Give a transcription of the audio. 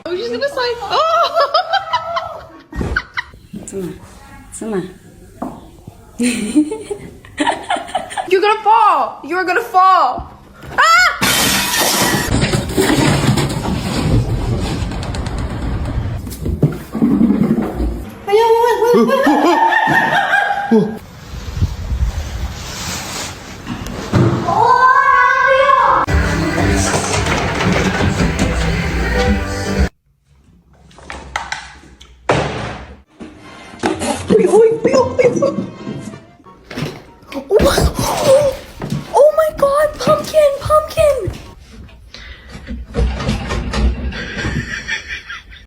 Oh, she's gonna sign. Oh! Sama. You're gonna fall. You're gonna fall. Ah! Ayaw,